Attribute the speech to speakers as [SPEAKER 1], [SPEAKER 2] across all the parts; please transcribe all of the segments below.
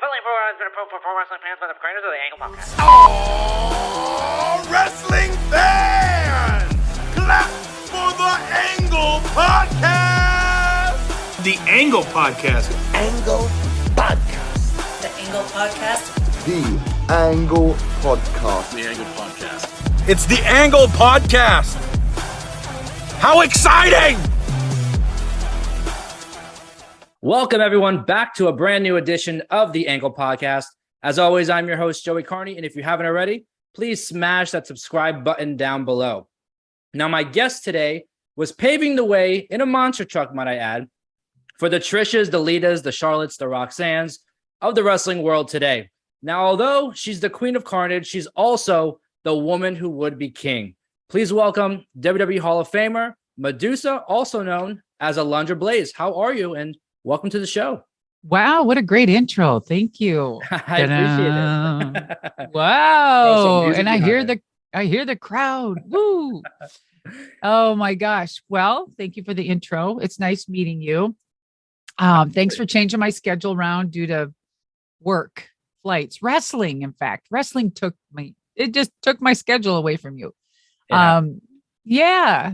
[SPEAKER 1] Billy Corgan has been approved for Pro Wrestling Fans by the creators of the Angle Podcast.
[SPEAKER 2] Oh, wrestling fans! Clap for the Angle Podcast!
[SPEAKER 3] The Angle Podcast.
[SPEAKER 4] Angle Podcast.
[SPEAKER 5] The Angle Podcast.
[SPEAKER 4] The Angle Podcast.
[SPEAKER 3] The Angle Podcast. It's the Angle Podcast. How exciting!
[SPEAKER 6] Welcome, everyone, back to a brand new edition of the Angle Podcast. As always, I'm your host, Joey Carney, and if you haven't already, please smash that subscribe button down below. Now, my guest today was paving the way in a monster truck, might I add, for the Trishas, the Litas, the Charlottes, the Roxannes of the wrestling world today. Now, although she's the Queen of Carnage, she's also the woman who would be king. Please welcome WWE Hall of Famer, Madusa, also known as Alundra Blayze. How are you? And welcome to the show.
[SPEAKER 7] Wow, what a great intro. Thank you.
[SPEAKER 6] I appreciate it.
[SPEAKER 7] Wow. And I hear the crowd. Woo. Oh my gosh. Well, thank you for the intro. It's nice meeting you. Thanks for changing my schedule around due to work, flights, wrestling. In fact, wrestling it just took my schedule away from you. Yeah.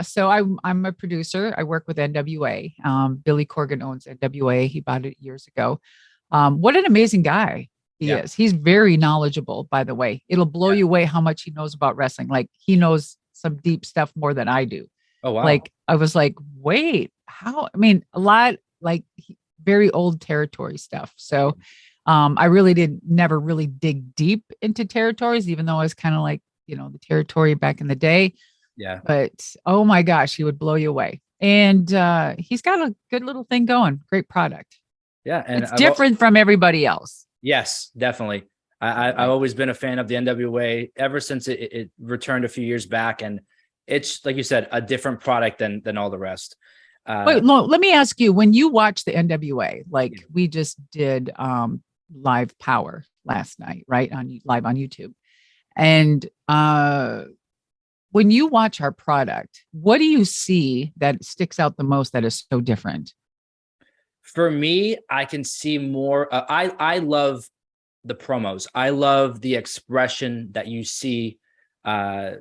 [SPEAKER 7] So I'm a producer. I work with NWA. Billy Corgan owns NWA. He bought it years ago. What an amazing guy he is. He's very knowledgeable, by the way. It'll blow you away how much he knows about wrestling. Like, he knows some deep stuff more than I do.
[SPEAKER 6] Oh, wow.
[SPEAKER 7] Like, I was like, wait, how? I mean, a lot, like, very old territory stuff. So I really never really dig deep into territories, even though I was kind of like, the territory back in the day.
[SPEAKER 6] Yeah.
[SPEAKER 7] But oh my gosh, he would blow you away. And he's got a good little thing going. Great product.
[SPEAKER 6] Yeah. And
[SPEAKER 7] it's different from everybody else.
[SPEAKER 6] Yes, definitely. I've always been a fan of the NWA ever since it returned a few years back. And it's, like you said, a different product than all the rest.
[SPEAKER 7] Wait, no, let me ask you, when you watch the NWA, like we just did Live Power last night, right? Live on YouTube. And when you watch our product, what do you see that sticks out the most that is so different?
[SPEAKER 6] For me, I can see more. I love the promos. I love the expression that you see on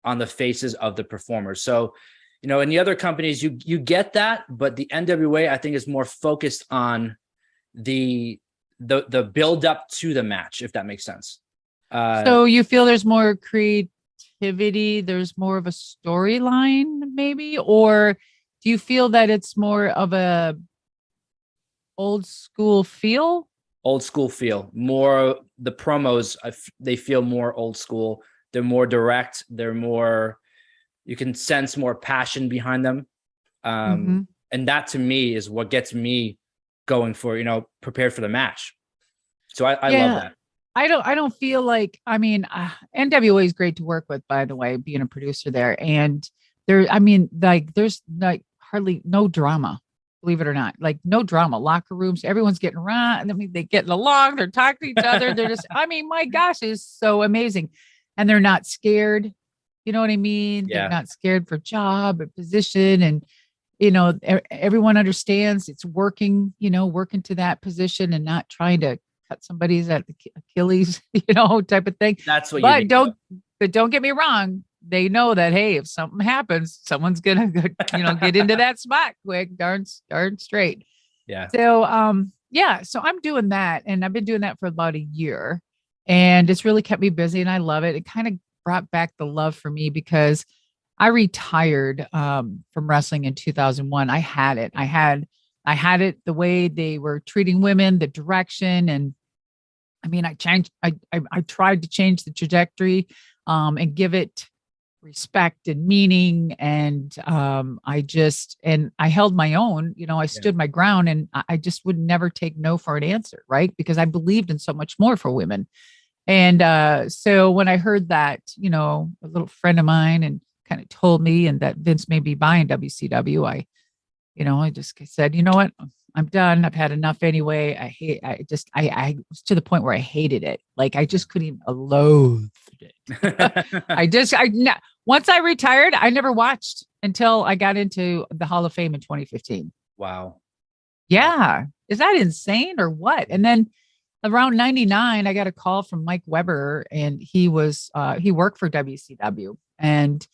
[SPEAKER 6] the faces of the performers. So, in the other companies, you get that, but the NWA, I think, is more focused on the build up to the match, if that makes sense.
[SPEAKER 7] So you feel there's more creativity, there's more of a storyline, maybe, or do you feel that it's more of a old school feel?
[SPEAKER 6] Old school feel. More the promos, they feel more old school. They're more direct. They're more, you can sense more passion behind them. And that to me is what gets me going for, prepared for the match. So I love that.
[SPEAKER 7] I don't feel like, NWA is great to work with, by the way, being a producer there. And there's like hardly no drama, believe it or not, like no drama, locker rooms, everyone's getting around. They're getting along. They're talking to each other. They're just, my gosh, it's so amazing. And they're not scared. You know what I mean?
[SPEAKER 6] Yeah.
[SPEAKER 7] They're not scared for job or position. And, everyone understands it's working to that position and not trying to cut somebody's at the Achilles, type of thing.
[SPEAKER 6] That's what
[SPEAKER 7] but don't get me wrong. They know that, hey, if something happens, someone's going to, get into that spot quick, darn straight.
[SPEAKER 6] Yeah.
[SPEAKER 7] So, so I'm doing that, and I've been doing that for about a year, and it's really kept me busy, and I love it. It kind of brought back the love for me because I retired from wrestling in 2001. I had it. I had it the way they were treating women, the direction. And I tried to change the trajectory and give it respect and meaning. And I held my own, I stood my ground, and I just would never take no for an answer. Right. Because I believed in so much more for women. And so when I heard that, a little friend of mine and kind of told me, and that Vince may be buying WCW, I just said, you know what, I'm done. I've had enough anyway. I was to the point where I hated it. Like, I just couldn't even loathe it. Once I retired, I never watched until I got into the Hall of Fame in 2015.
[SPEAKER 6] Wow.
[SPEAKER 7] Yeah. is that insane or what? And then around 99, I got a call from Mike Weber, and he worked for WCW, and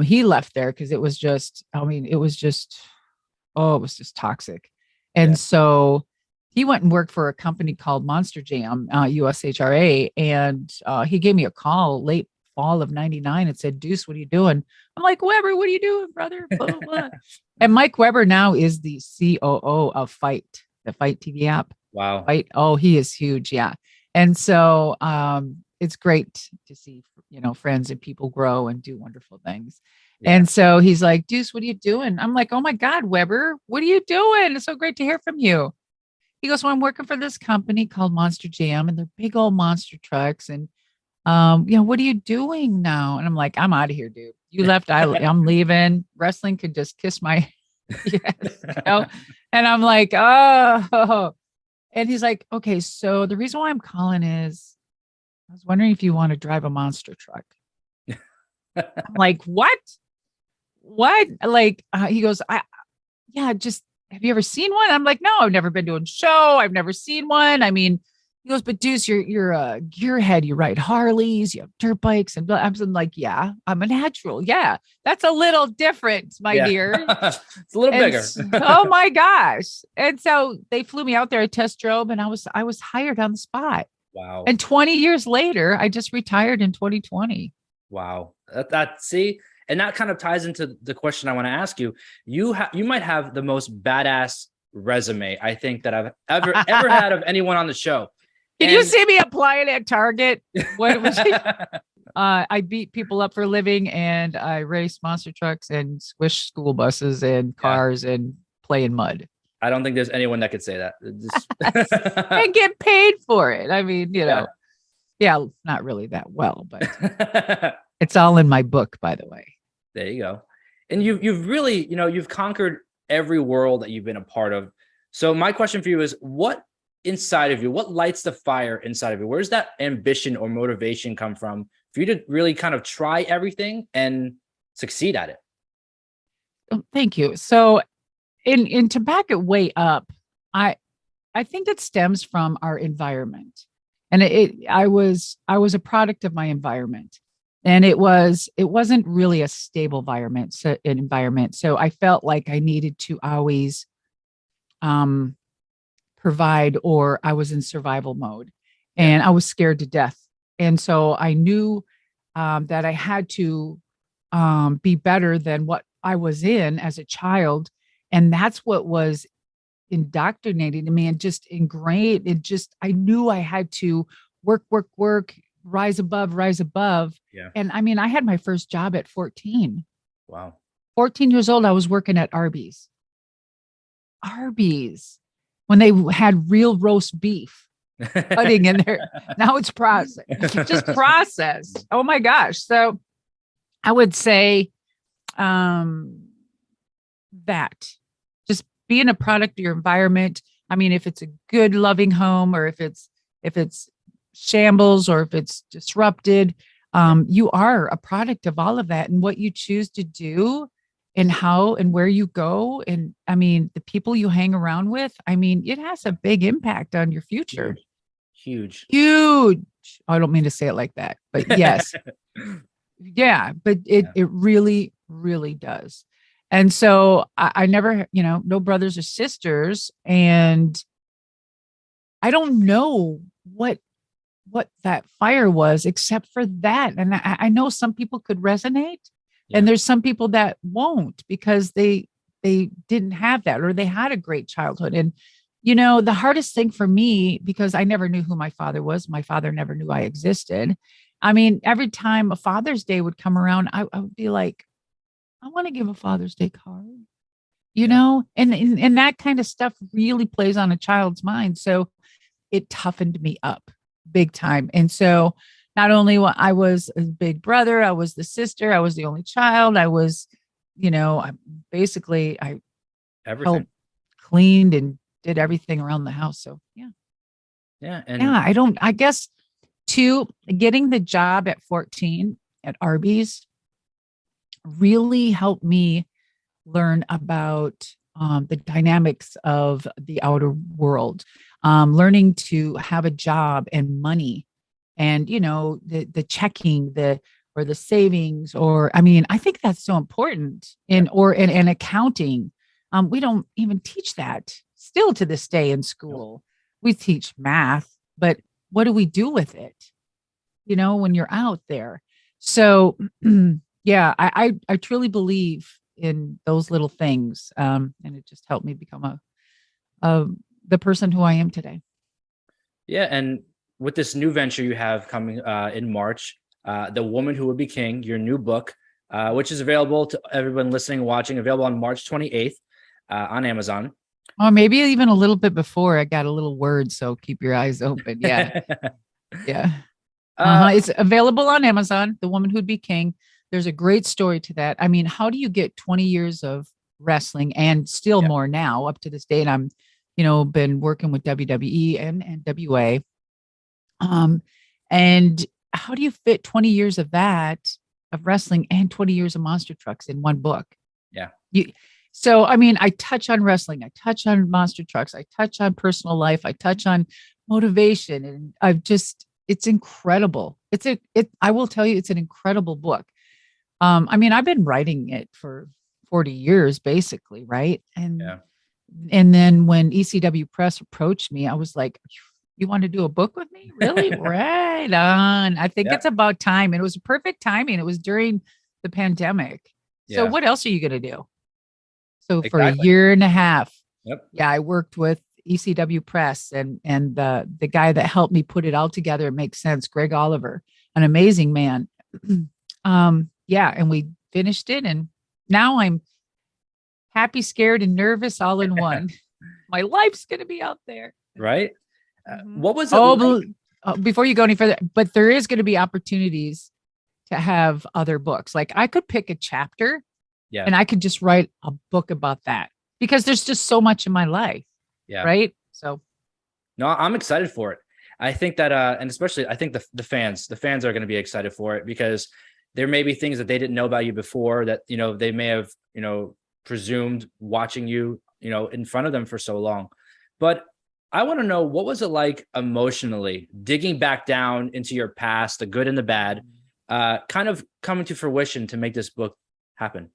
[SPEAKER 7] he left there because it was just, it was just toxic. And so he went and worked for a company called Monster Jam, USHRA. And he gave me a call late fall of 99 and said, Deuce, what are you doing? I'm like, Weber, what are you doing, brother? Blah, blah, blah. And Mike Weber now is the COO of Fight, the Fight TV app.
[SPEAKER 6] Wow.
[SPEAKER 7] Fight. Oh, he is huge. Yeah. And so it's great to see, friends and people grow and do wonderful things. Yeah. And so he's like, Deuce, what are you doing? I'm like, oh my God, Weber, what are you doing? It's so great to hear from you. He goes, well, I'm working for this company called Monster Jam, and they're big old monster trucks. And, what are you doing now? And I'm like, I'm out of here, dude. You left. I'm leaving. Wrestling could just kiss my, And I'm like, oh, and he's like, okay, so the reason why I'm calling is I was wondering if you want to drive a monster truck. I'm like, what? Like, he goes, just, have you ever seen one? I'm like, no, I've never been to a show. I've never seen one. I mean, he goes, but Deuce, you're a gearhead. You ride Harleys, you have dirt bikes. And I'm like, yeah, I'm a natural. Yeah, that's a little different, my dear.
[SPEAKER 6] It's a little bigger.
[SPEAKER 7] Oh my gosh. And so they flew me out there. I test drove, and I was hired on the spot.
[SPEAKER 6] Wow.
[SPEAKER 7] And 20 years later, I just retired in 2020.
[SPEAKER 6] Wow. See, and that kind of ties into the question I want to ask you. You might have the most badass resume I think that I've ever had of anyone on the show.
[SPEAKER 7] Can you see me applying at Target? What was I beat people up for a living, and I race monster trucks and squish school buses and cars and play in mud.
[SPEAKER 6] I don't think there's anyone that could say that.
[SPEAKER 7] And get paid for it. I mean, not really that well, but it's all in my book, by the way.
[SPEAKER 6] There you go. And you've really, you've conquered every world that you've been a part of. So my question for you is, what inside of you, what lights the fire inside of you? Where's that ambition or motivation come from for you to really kind of try everything and succeed at it?
[SPEAKER 7] Oh, thank you. So to back it way up, I think it stems from our environment. And I was a product of my environment, and it wasn't really a stable environment. So I felt like I needed to always provide, or I was in survival mode, and I was scared to death. And so I knew that I had to be better than what I was in as a child. And that's what was indoctrinated in me and just ingrained. I knew I had to work, rise above. Yeah. And I mean, I had my first job at 14.
[SPEAKER 6] Wow.
[SPEAKER 7] 14 years old, I was working at Arby's. When they had real roast beef cutting in there. Now it's processed. Just processed. Oh my gosh. So I would say that just being a product of your environment. I mean, if it's a good, loving home, or if it's shambles, or if it's disrupted, you are a product of all of that. And what you choose to do, and how and where you go, and I mean, the people you hang around with, I mean, it has a big impact on your future.
[SPEAKER 6] Huge.
[SPEAKER 7] I don't mean to say it like that, but yes. Yeah, but it really, really does. And so I never, no brothers or sisters, and I don't know what that fire was except for that. And I know some people could resonate. Yeah. And there's some people that won't, because they didn't have that, or they had a great childhood. And, the hardest thing for me, because I never knew who my father was. My father never knew I existed. I mean, every time a Father's Day would come around, I would be like, I want to give a Father's Day card, and that kind of stuff really plays on a child's mind. So it toughened me up big time. And so not only I was a big brother, I was the sister, I was the only child. I was, I
[SPEAKER 6] everything,
[SPEAKER 7] cleaned and did everything around the house. So yeah. And I guess too, getting the job at 14 at Arby's really helped me learn about the dynamics of the outer world, learning to have a job and money, and the checking, or the savings, or I mean, I think that's so important in accounting. We don't even teach that still to this day in school. We teach math, but what do we do with it? When you're out there. So yeah, I truly believe in those little things. And it just helped me become the person who I am today.
[SPEAKER 6] Yeah. And with this new venture you have coming in March, The Woman Who Would Be King, your new book, which is available to everyone listening, watching, available on March 28th on Amazon.
[SPEAKER 7] Oh, maybe even a little bit before. I got a little word, so keep your eyes open. Yeah. Yeah. It's available on Amazon, The Woman Who'd Be King. There's a great story to that. I mean, how do you get 20 years of wrestling and still more now up to this day? And I'm, been working with WWE and NWA. And how do you fit 20 years of that, of wrestling, and 20 years of monster trucks in one book?
[SPEAKER 6] Yeah.
[SPEAKER 7] So, I mean, I touch on wrestling, I touch on monster trucks, I touch on personal life, I touch on motivation, and it's incredible. I will tell you, it's an incredible book. I mean, I've been writing it for 40 years, basically. Right. And then when ECW Press approached me, I was like, you want to do a book with me? Really? Right on. I think it's about time. And it was a perfect timing. It was during the pandemic. So what else are you going to do? So for a year and a half, I worked with ECW Press and the guy that helped me put it all together. It makes sense. Greg Oliver, an amazing man. And we finished it, and now I'm happy, scared, and nervous all in one. My life's going to be out there.
[SPEAKER 6] Right. What was it like?
[SPEAKER 7] Before you go any further, but there is going to be opportunities to have other books. Like I could pick a chapter and I could just write a book about that, because there's just so much in my life. Yeah. Right. So.
[SPEAKER 6] No, I'm excited for it. I think that, and especially I think the fans are going to be excited for it, because there may be things that they didn't know about you before that, they may have, presumed watching you, in front of them for so long. But I want to know, what was it like emotionally digging back down into your past, the good and the bad, kind of coming to fruition to make this book happen?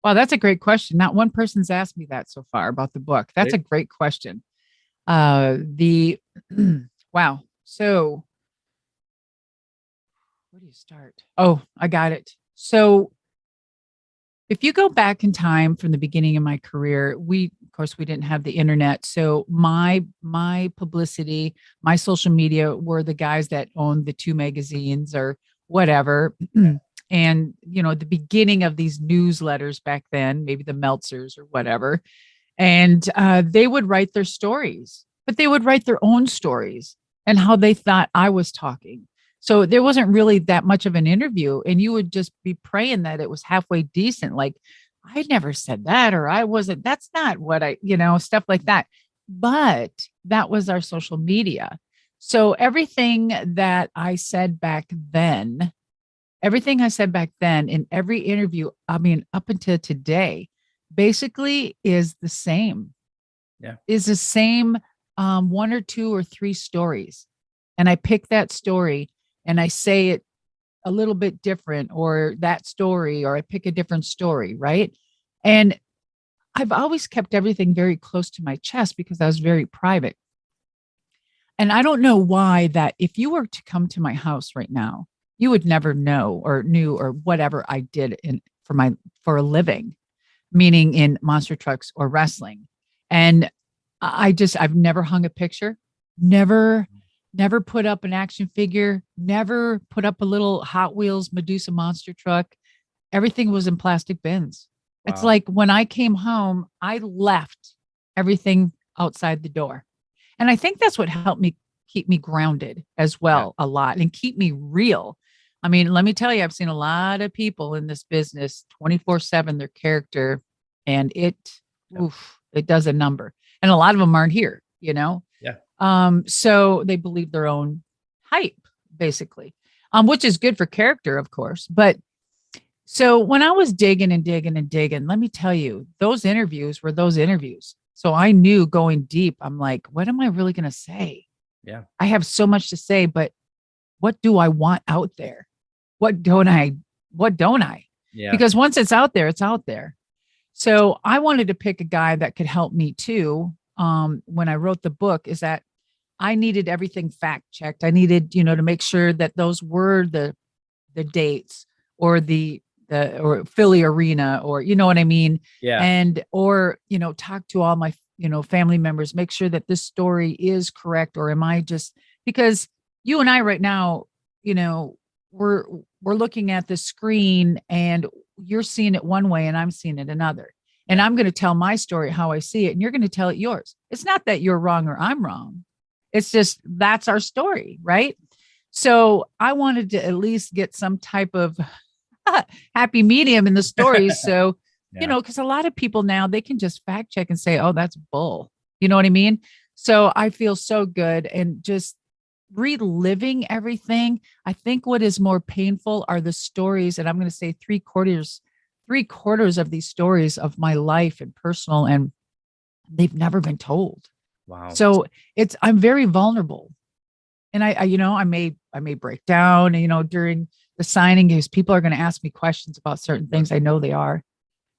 [SPEAKER 7] Well, that's a great question. Not one person's asked me that so far about the book. That's a great question. Wow. So where do you start? Oh, I got it. So if you go back in time from the beginning of my career, of course, we didn't have the internet. So my publicity, my social media were the guys that owned the 2 magazines or whatever. And, the beginning of these newsletters back then, maybe the Meltzers or whatever. And they would write their stories, but they would write their own stories and how they thought I was talking. So there wasn't really that much of an interview, and you would just be praying that it was halfway decent. Like, I never said that, or I wasn't, that's not what stuff like that. But that was our social media. So everything that I said back then, in every interview, I mean, up until today, basically is the same. Yeah. Is the same 1 or 2 or 3 stories. And I pick that story and I say it a little bit different, or that story, or I pick a different story, right? And I've always kept everything very close to my chest because I was very private. And I don't know why that if you were to come to my house right now, you would never know or knew or whatever I did for a living, meaning in monster trucks or wrestling. And I've never hung a picture, never put up an action figure, never put up a little Hot Wheels Madusa monster truck. Everything was in plastic bins. Wow. It's like when I came home, I left everything outside the door. And I think that's what helped me keep me grounded as well, a lot, and keep me real. I mean, let me tell you, I've seen a lot of people in this business 24/7, their character, and it does a number. And a lot of them aren't here, Yeah. So they believe their own hype, basically, which is good for character, of course. But So when I was digging and digging and digging, let me tell you, those interviews were those interviews. So I knew going deep, I'm like, what am I really going to say?
[SPEAKER 6] Yeah.
[SPEAKER 7] I have so much to say, but what do I want out there? What don't I? What don't I?
[SPEAKER 6] Yeah.
[SPEAKER 7] Because once it's out there, it's out there. So I wanted to pick a guy that could help me too. When I wrote the book, is that I needed everything fact checked. I needed, to make sure that those were the dates or the or Philly Arena, or you know what I mean?
[SPEAKER 6] Yeah.
[SPEAKER 7] And or talk to all my family members, make sure that this story is correct, or am I just, because you and I right now, we're looking at the screen and you're seeing it one way and I'm seeing it another. And I'm going to tell my story how I see it, and you're going to tell it yours. It's not that you're wrong or I'm wrong. It's just that's our story, right? So I wanted to at least get some type of happy medium in the stories. So, because a lot of people now, they can just fact check and say, oh, that's bull. You know what I mean? So I feel so good, and just reliving everything. I think what is more painful are the stories. And I'm going to say three quarters of these stories of my life and personal, and they've never been told.
[SPEAKER 6] Wow.
[SPEAKER 7] So I'm very vulnerable. And I may break down, during the signing, because people are going to ask me questions about certain things. I know they are,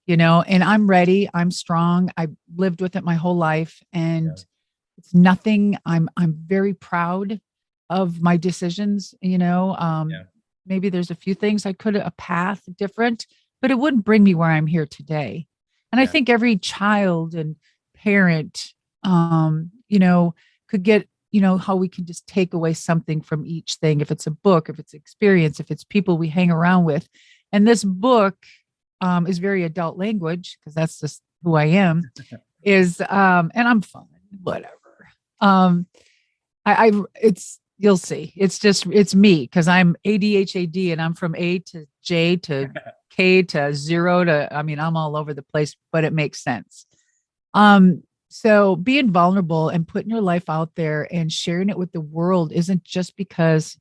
[SPEAKER 7] and I'm ready. I'm strong. I've lived with it my whole life, and it's nothing. I'm very proud of my decisions. Maybe there's a few things I could have a path different, but it wouldn't bring me where I'm here today. And I think every child and parent, could get, how we can just take away something from each thing. If it's a book, if it's experience, if it's people we hang around with. And this book is very adult language, because that's just who I am, and I'm fun, whatever. You'll see. It's me, because I'm ADHD, and I'm from A to J to K to zero to, I'm all over the place, but it makes sense. So being vulnerable and putting your life out there and sharing it with the world isn't just because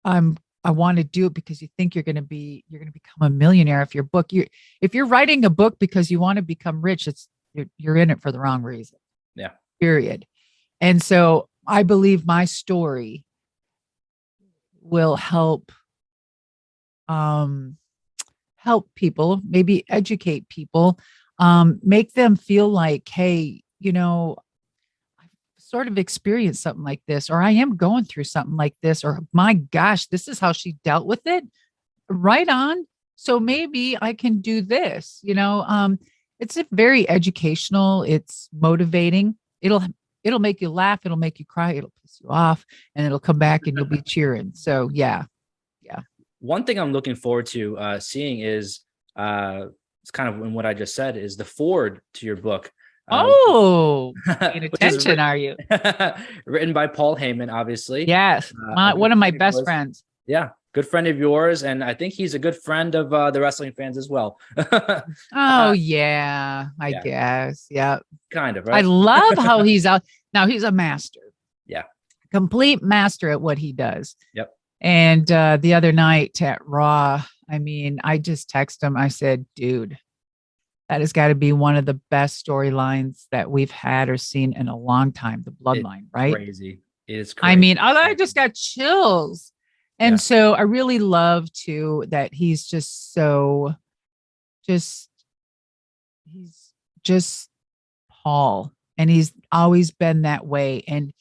[SPEAKER 7] I want to do it because you think you're going to become a millionaire. If you're writing a book because you want to become rich, you're in it for the wrong reason.
[SPEAKER 6] Yeah.
[SPEAKER 7] Period. And so I believe my story will help people, maybe educate people, make them feel like, hey, I've sort of experienced something like this, or I am going through something like this, or my gosh, this is how she dealt with it. Right on. So maybe I can do this, it's very educational. It's motivating. It'll make you laugh. It'll make you cry. It'll piss you off, and it'll come back and you'll be cheering. So yeah.
[SPEAKER 6] One thing I'm looking forward to seeing is it's kind of in what I just said, is the foreword to your book.
[SPEAKER 7] Paying attention, are you?
[SPEAKER 6] Written by Paul Heyman, obviously.
[SPEAKER 7] Yes, one of my best friends.
[SPEAKER 6] Yeah, good friend of yours, and I think he's a good friend of the wrestling fans as well.
[SPEAKER 7] I guess. Yeah.
[SPEAKER 6] Kind of, right?
[SPEAKER 7] I love how he's out. Now he's a master.
[SPEAKER 6] Yeah.
[SPEAKER 7] Complete master at what he does.
[SPEAKER 6] Yep.
[SPEAKER 7] And the other night at Raw, I just texted him. I said, dude, that has got to be one of the best storylines that we've had or seen in a long time. The Bloodline, right?
[SPEAKER 6] Crazy. It is crazy.
[SPEAKER 7] I just got chills. And so I really love too that he's just Paul, and he's always been that way. And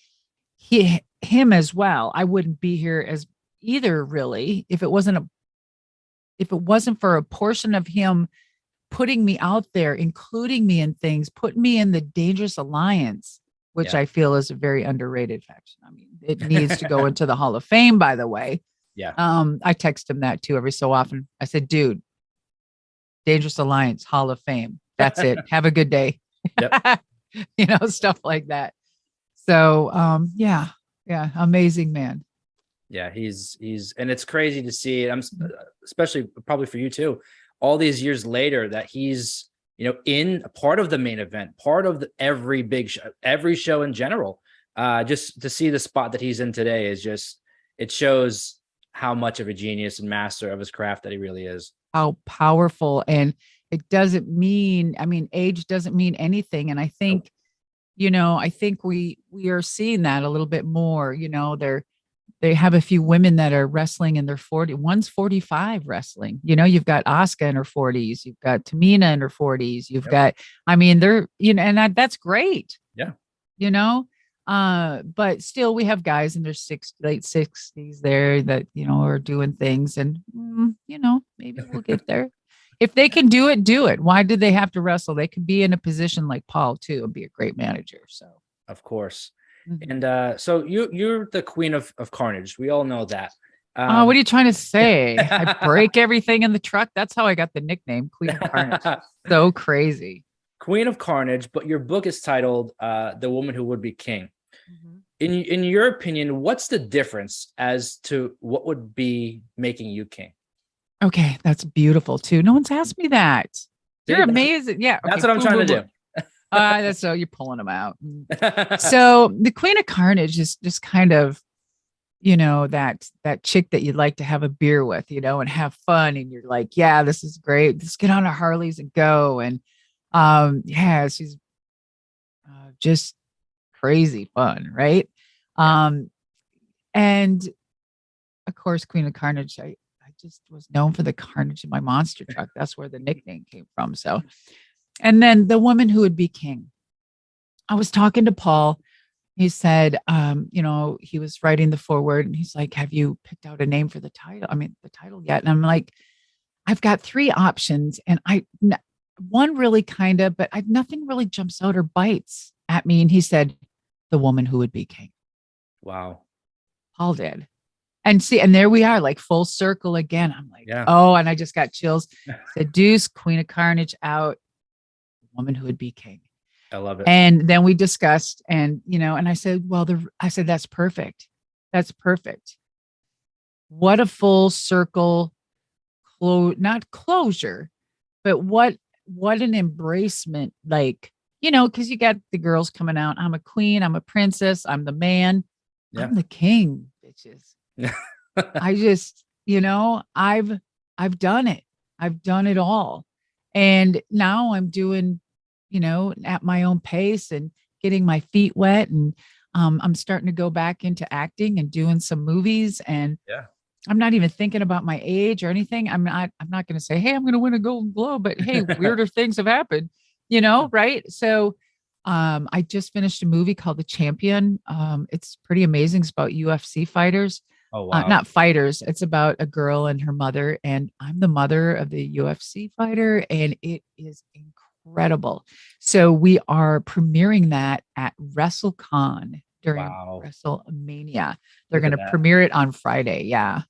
[SPEAKER 7] him as well. I wouldn't be here as either, really, if it wasn't for a portion of him putting me out there, including me in things, putting me in the Dangerous Alliance, which I feel is a very underrated faction. It needs to go into the Hall of Fame, by the way.
[SPEAKER 6] Yeah.
[SPEAKER 7] I text him that too every so often. I said, dude, Dangerous Alliance, Hall of Fame. That's it. Have a good day.
[SPEAKER 6] Yep.
[SPEAKER 7] Stuff like that. So, amazing man.
[SPEAKER 6] Yeah, he's and it's crazy to see. I'm especially probably for you too, all these years later, that he's in a part of the main event, part of every big show, every show in general. Just to see the spot that he's in today is it shows how much of a genius and master of his craft that he really is.
[SPEAKER 7] how powerful, and it doesn't mean, I mean, age doesn't mean anything. And I think, I think we are seeing that a little bit more. They have a few women that are wrestling in their 40s. One's 45 wrestling. You've got Asuka in her 40s. You've got Tamina in her 40s. You've got, I mean, they're, and that's great.
[SPEAKER 6] Yeah.
[SPEAKER 7] But still we have guys in their late 60s there that, are doing things, and, maybe we'll get there. If they can do it, do it. Why do they have to wrestle? They could be in a position like Paul too and be a great manager. So,
[SPEAKER 6] of course.
[SPEAKER 7] Mhm.
[SPEAKER 6] And so you're the queen of Carnage. We all know that.
[SPEAKER 7] What are you trying to say? I break everything in the truck. That's how I got the nickname Queen of Carnage. So crazy.
[SPEAKER 6] Queen of Carnage, but your book is titled The Woman Who Would Be King.
[SPEAKER 7] Mhm.
[SPEAKER 6] In your opinion, what's the difference as to what would be making you king?
[SPEAKER 7] Okay, that's beautiful too. No one's asked me that. You're amazing. Yeah,
[SPEAKER 6] that's what I'm trying to do.
[SPEAKER 7] That's so you're pulling them out. So the Queen of Carnage is just kind of, that chick that you'd like to have a beer with, and have fun, and you're like, yeah, this is great. Let's get on our Harleys and go. And yeah, she's just crazy fun, right? And of course, Queen of Carnage, I just was known for the carnage in my monster truck. That's where the nickname came from. So, and then the woman who would be king. I was talking to Paul. He said, he was writing the foreword, and he's like, have you picked out a name for the title yet? And I'm like, I've got 3 options, and one really kind of, but nothing really jumps out or bites at me. And he said, the woman who would be king.
[SPEAKER 6] Wow.
[SPEAKER 7] Paul did. And see, and there we are, like full circle again. I'm like, oh, and I just got chills. Seduce, Queen of Carnage out, woman who would be king.
[SPEAKER 6] I love it.
[SPEAKER 7] And then we discussed, and and I said, that's perfect. That's perfect. What a full circle, not closure, but what an embracement, like, because you got the girls coming out. I'm a queen. I'm a princess. I'm the man. Yeah. I'm the king, bitches. I just, I've done it. I've done it all. And now I'm doing, at my own pace and getting my feet wet. And I'm starting to go back into acting and doing some movies. And I'm not even thinking about my age or anything. I'm not going to say, hey, I'm going to win a Golden Globe, but hey, weirder things have happened, right? So I just finished a movie called The Champion. It's pretty amazing. It's about UFC fighters.
[SPEAKER 6] Oh, wow.
[SPEAKER 7] Not fighters. It's about a girl and her mother, and I'm the mother of the UFC fighter, and it is incredible. So we are premiering that at WrestleCon during WrestleMania. They're going to premiere it on Friday. Yeah.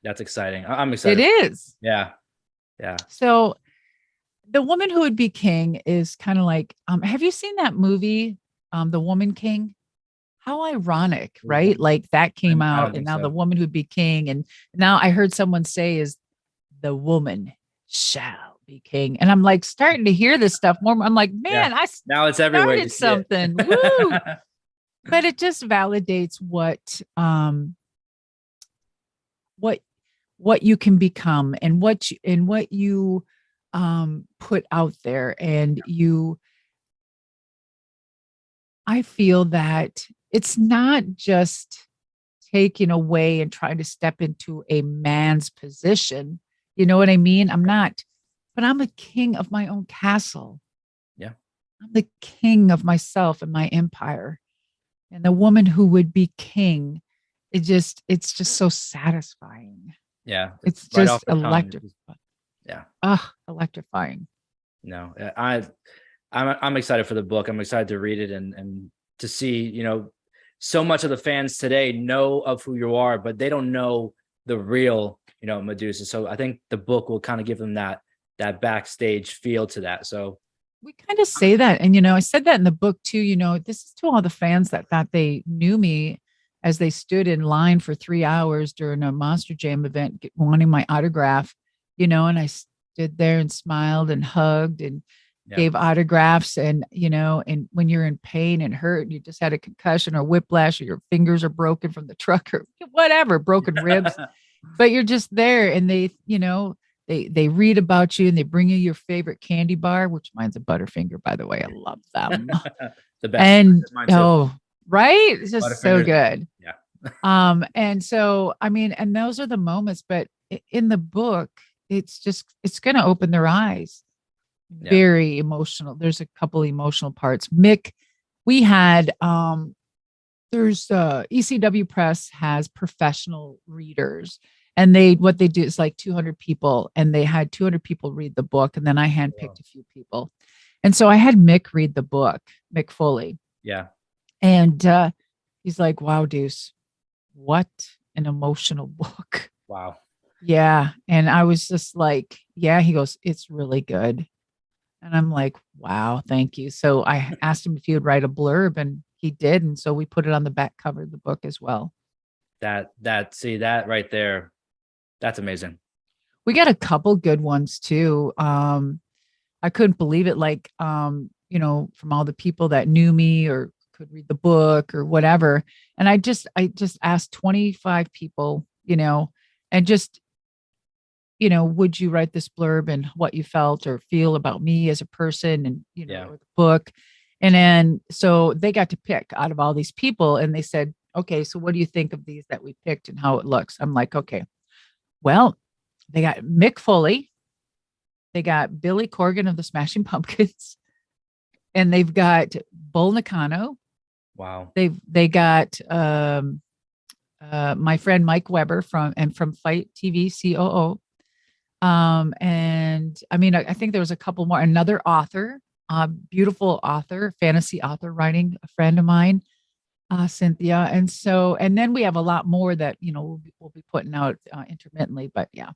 [SPEAKER 6] That's exciting. I'm excited.
[SPEAKER 7] It is.
[SPEAKER 6] Yeah. Yeah.
[SPEAKER 7] So the woman who would be king is kind of like, have you seen that movie, The Woman King? How ironic, right? Like that came out, and now the woman who'd be king. And now I heard someone say is the woman shall be king. And I'm like starting to hear this stuff more. I'm like, man,
[SPEAKER 6] now it's everywhere.
[SPEAKER 7] Started something. Woo! But it just validates what you can become, and what you put out there. And I feel that it's not just taking away and trying to step into a man's position. You know what I mean? I'm not, but I'm a king of my own castle.
[SPEAKER 6] Yeah.
[SPEAKER 7] I'm the king of myself and my empire. And the woman who would be king, it's just so satisfying.
[SPEAKER 6] Yeah.
[SPEAKER 7] It's
[SPEAKER 6] right
[SPEAKER 7] just electrifying.
[SPEAKER 6] Yeah.
[SPEAKER 7] Electrifying.
[SPEAKER 6] No, I'm excited for the book. I'm excited to read it and to see, so much of the fans today know of who you are, but they don't know the real, Madusa. So I think the book will kind of give them that backstage feel to that. So
[SPEAKER 7] we kind of say that. And, I said that in the book too, this is to all the fans that thought they knew me as they stood in line for 3 hours during a Monster Jam event, wanting my autograph, and I stood there and smiled and hugged and gave autographs. And, and when you're in pain and hurt, and you just had a concussion or whiplash, or your fingers are broken from the truck or whatever, broken ribs, but you're just there, and they, they read about you and they bring you your favorite candy bar, which mine's a Butterfinger, by the way. I love them.
[SPEAKER 6] The best.
[SPEAKER 7] And
[SPEAKER 6] Mine too.
[SPEAKER 7] right, it's just so
[SPEAKER 6] Butterfingers.
[SPEAKER 7] good.
[SPEAKER 6] Yeah.
[SPEAKER 7] And so I mean, and those are the moments, but in the book, it's going to open their eyes.
[SPEAKER 6] Yeah.
[SPEAKER 7] Very emotional. There's a couple emotional parts. Mick, we had there's ECW Press has professional readers, and what they do is like 200 people, and they had 200 people read the book, and then I handpicked a few people, and so I had Mick read the book, Mick Foley.
[SPEAKER 6] Yeah.
[SPEAKER 7] And he's like, "Wow, Deuce, what an emotional book."
[SPEAKER 6] Wow.
[SPEAKER 7] Yeah. And I was just like, yeah, he goes, "It's really good." And I'm like, wow, thank you. So I asked him if he would write a blurb, and he did. And so we put it on the back cover of the book as well.
[SPEAKER 6] That right there. That's amazing.
[SPEAKER 7] We got a couple good ones too. I couldn't believe it. Like, from all the people that knew me or could read the book or whatever. And I just asked 25 people, and just, would you write this blurb and what you felt or feel about me as a person and, or the book. And then, so they got to pick out of all these people, and they said, okay, so what do you think of these that we picked and how it looks? I'm like, okay, well, they got Mick Foley. They got Billy Corgan of the Smashing Pumpkins, and they've got Bull Nakano.
[SPEAKER 6] Wow.
[SPEAKER 7] They got my friend Mike Weber from Fight TV COO. And I mean, I think there was a couple more. Another author, beautiful author, fantasy author writing, a friend of mine, Cynthia. And then we have a lot more that we'll be putting out intermittently. But yeah,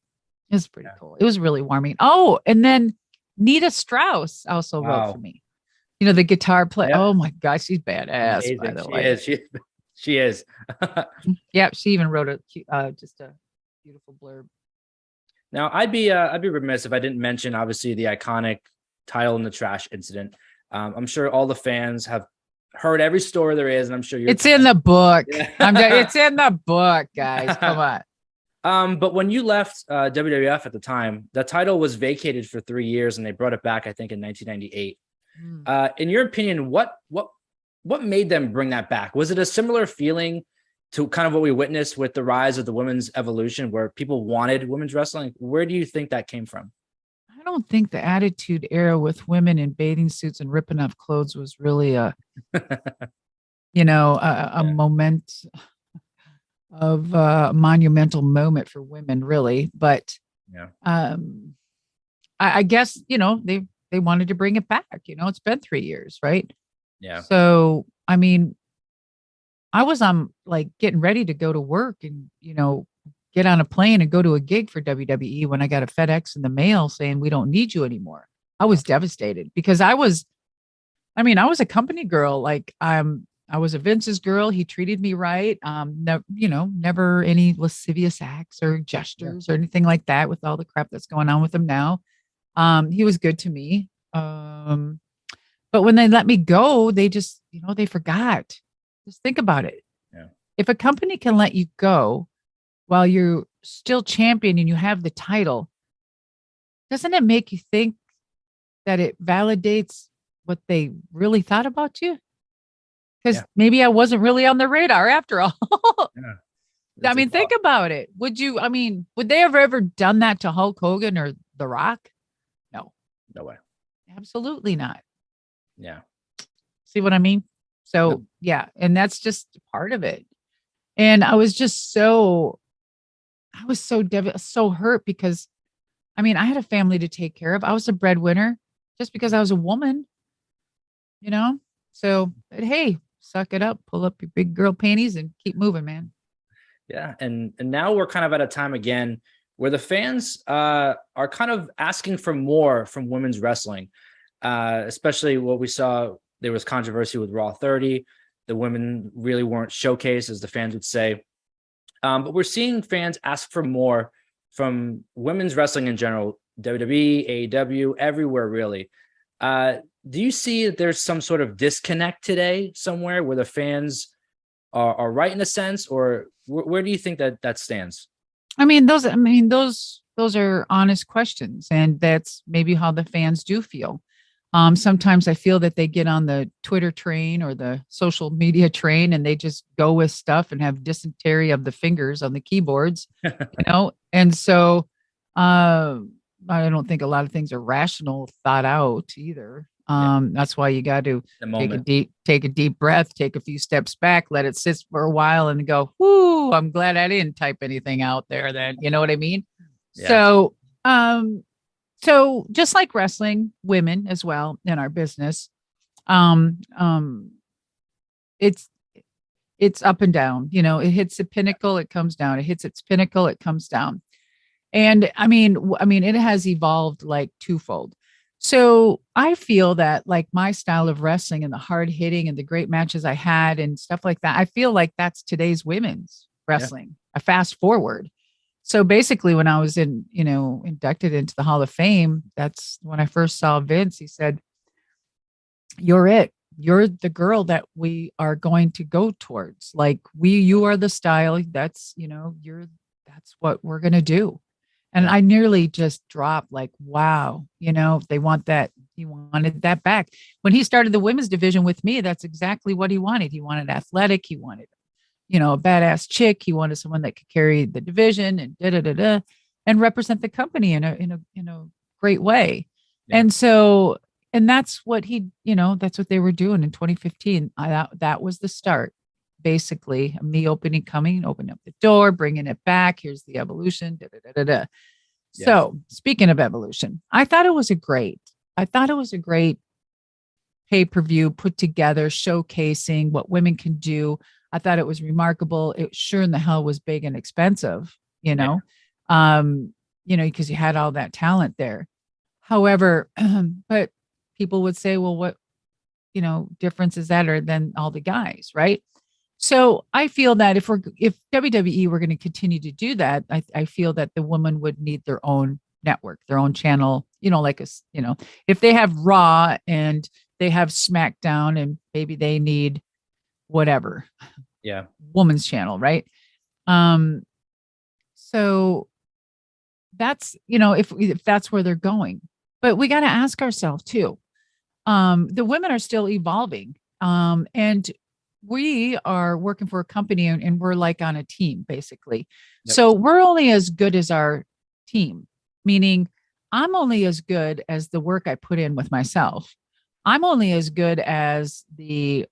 [SPEAKER 7] it was pretty cool. It was really warming. Oh, and then Nita Strauss also wrote for me. The guitar player. Yep. Oh my gosh, she's badass. Amazing. By the way,
[SPEAKER 6] she is.
[SPEAKER 7] Yeah, she even wrote just a beautiful blurb.
[SPEAKER 6] Now, I'd be remiss if I didn't mention, obviously, the iconic title in the trash incident. I'm sure all the fans have heard every story there is, and I'm sure
[SPEAKER 7] it's in the book. It's in the book, guys. Come on.
[SPEAKER 6] But when you left WWF at the time, the title was vacated for 3 years, and they brought it back, I think, in 1998. In your opinion, what made them bring that back? Was it a similar feeling to kind of what we witnessed with the rise of the women's evolution, where people wanted women's wrestling? Where do you think that came from?
[SPEAKER 7] I don't think the Attitude Era with women in bathing suits and ripping off clothes was really a moment of monumental moment for women, really. But I guess they wanted to bring it back. It's been 3 years, right?
[SPEAKER 6] Yeah.
[SPEAKER 7] So I mean, I was getting ready to go to work and, get on a plane and go to a gig for WWE when I got a FedEx in the mail saying, we don't need you anymore. I was devastated because I was a company girl. Like I was a Vince's girl. He treated me right. Never any lascivious acts or gestures or anything like that with all the crap that's going on with him now. He was good to me. But when they let me go, they just, they forgot. Just think about it.
[SPEAKER 6] Yeah.
[SPEAKER 7] If a company can let you go while you're still champion and you have the title, doesn't it make you think that it validates what they really thought about you? Because maybe I wasn't really on the radar after all. I mean, think about it. Would they have ever done that to Hulk Hogan or The Rock? No.
[SPEAKER 6] No way.
[SPEAKER 7] Absolutely not.
[SPEAKER 6] Yeah.
[SPEAKER 7] See what I mean? So and that's just part of it. And I was just so hurt because I had a family to take care of. I was a breadwinner just because I was a woman, so hey, suck it up, pull up your big girl panties and keep moving, man.
[SPEAKER 6] Yeah. And now we're kind of at a time again where the fans are kind of asking for more from women's wrestling, especially what we saw. There was controversy with Raw 30. The women really weren't showcased, as the fans would say. But we're seeing fans ask for more from women's wrestling in general, WWE, AEW, everywhere, really. Do you see that there's some sort of disconnect today somewhere where the fans are right in a sense, or where do you think that stands?
[SPEAKER 7] those are honest questions, and that's maybe how the fans do feel. Sometimes I feel that they get on the Twitter train or the social media train and they just go with stuff and have dysentery of the fingers on the keyboards, And so I don't think a lot of things are rational, thought out either. That's why you got to take a deep breath, take a few steps back, let it sit for a while, and go, "Whoo! I'm glad I didn't type anything out there." Then you know what I mean. Yeah. So just like wrestling, women as well in our business, it's up and down. It hits the pinnacle, it comes down. It hits its pinnacle, it comes down. And I mean, it has evolved like twofold. So I feel that like my style of wrestling and the hard hitting and the great matches I had and stuff like that, I feel like that's today's women's wrestling. A fast forward. So basically when I was inducted into the Hall of Fame, that's when I first saw Vince. He said, "You're it. You're the girl that we are going to go towards. Like you are the style. That's what we're going to do." And I nearly just dropped like, wow, they want that. He wanted that back. When he started the women's division with me, that's exactly what he wanted. He wanted athletic. He wanted, a badass chick. He wanted someone that could carry the division and and represent the company in a great way. Yeah. And so, and that's what that's what they were doing in 2015. That was the start. Basically, me opening up the door, bringing it back. Here's the evolution. Yeah. So speaking of evolution, I thought it was a great pay-per-view put together, showcasing what women can do. I thought it was remarkable. It sure in the hell was big and expensive, because you had all that talent there. However, but people would say, well, what, difference is that or than all the guys, right? So I feel that if WWE were going to continue to do that, I feel that the women would need their own network, their own channel, if they have Raw and they have SmackDown and maybe they need whatever, woman's channel, right? So that's, if that's where they're going, but we got to ask ourselves too. The women are still evolving, and we are working for a company and we're like on a team basically. Yep. So we're only as good as our team, meaning I'm only as good as the work I put in with myself. I'm only as good as the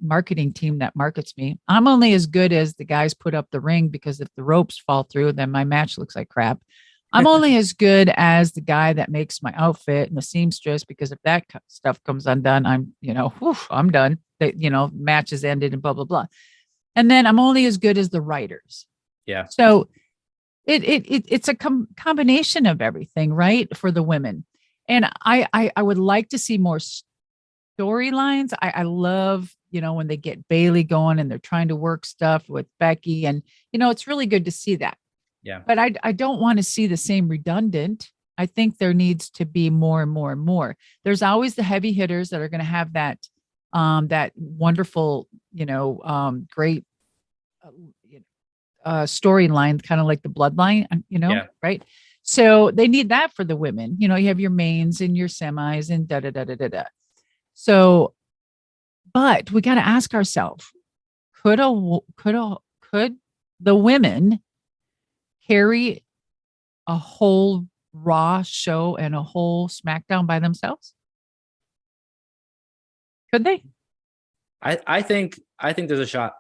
[SPEAKER 7] marketing team that markets me. I'm only as good as the guys put up the ring, because if the ropes fall through, then my match looks like crap. I'm only as good as the guy that makes my outfit and the seamstress, because if that stuff comes undone, I'm done. Matches ended and blah, blah, blah. And then I'm only as good as the writers. Yeah. So it's a combination of everything, right? For the women. And I would like to see more storylines. I love, when they get Bailey going and they're trying to work stuff with Becky, and, it's really good to see that. Yeah. But I don't want to see the same redundant. I think there needs to be more and more and more. There's always the heavy hitters that are going to have that wonderful, great storyline, kind of like the Bloodline, right? So they need that for the women. You have your mains and your semis and da da da da da da. So, but we got to ask ourselves: could the women carry a whole Raw show and a whole SmackDown by themselves? Could they?
[SPEAKER 6] I think there's a shot.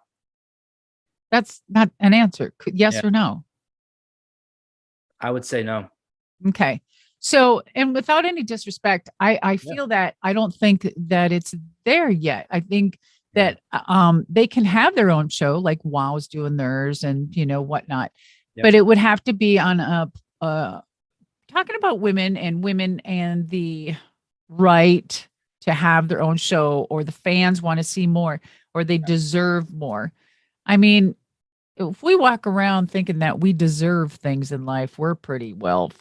[SPEAKER 7] That's not an answer. Yes or no?
[SPEAKER 6] I would say no.
[SPEAKER 7] Okay. So, and without any disrespect, I feel that I don't think that it's there yet. I think that they can have their own show, like WOW's doing theirs and whatnot. Yep. But it would have to be on talking about women and the right to have their own show, or the fans want to see more, or they deserve more. I mean, if we walk around thinking that we deserve things in life, we're pretty well,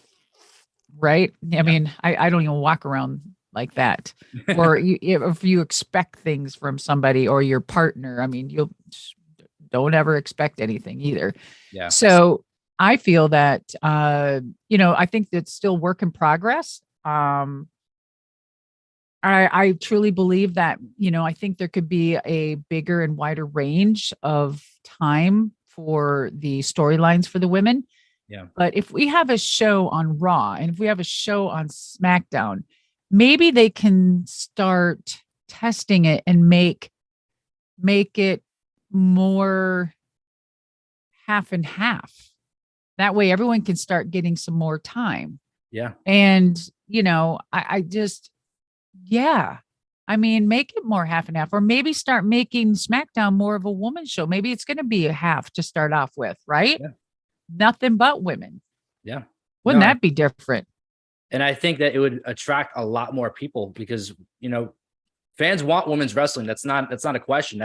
[SPEAKER 7] right? I mean, I don't even walk around like that. Or if you expect things from somebody or your partner, I mean, you don't ever expect anything either. Yeah. So I feel that, I think that's still work in progress. I truly believe that, I think there could be a bigger and wider range of time for the storylines for the women.
[SPEAKER 6] Yeah.
[SPEAKER 7] But if we have a show on Raw and if we have a show on SmackDown, maybe they can start testing it and make it more half and half. That way everyone can start getting some more time.
[SPEAKER 6] Yeah.
[SPEAKER 7] And, I just, yeah. I mean, make it more half and half, or maybe start making SmackDown more of a woman show. Maybe it's going to be a half to start off with, right?
[SPEAKER 6] Yeah.
[SPEAKER 7] Nothing but women.
[SPEAKER 6] Yeah.
[SPEAKER 7] Wouldn't that be different?
[SPEAKER 6] And I think that it would attract a lot more people because, fans want women's wrestling. That's not a question.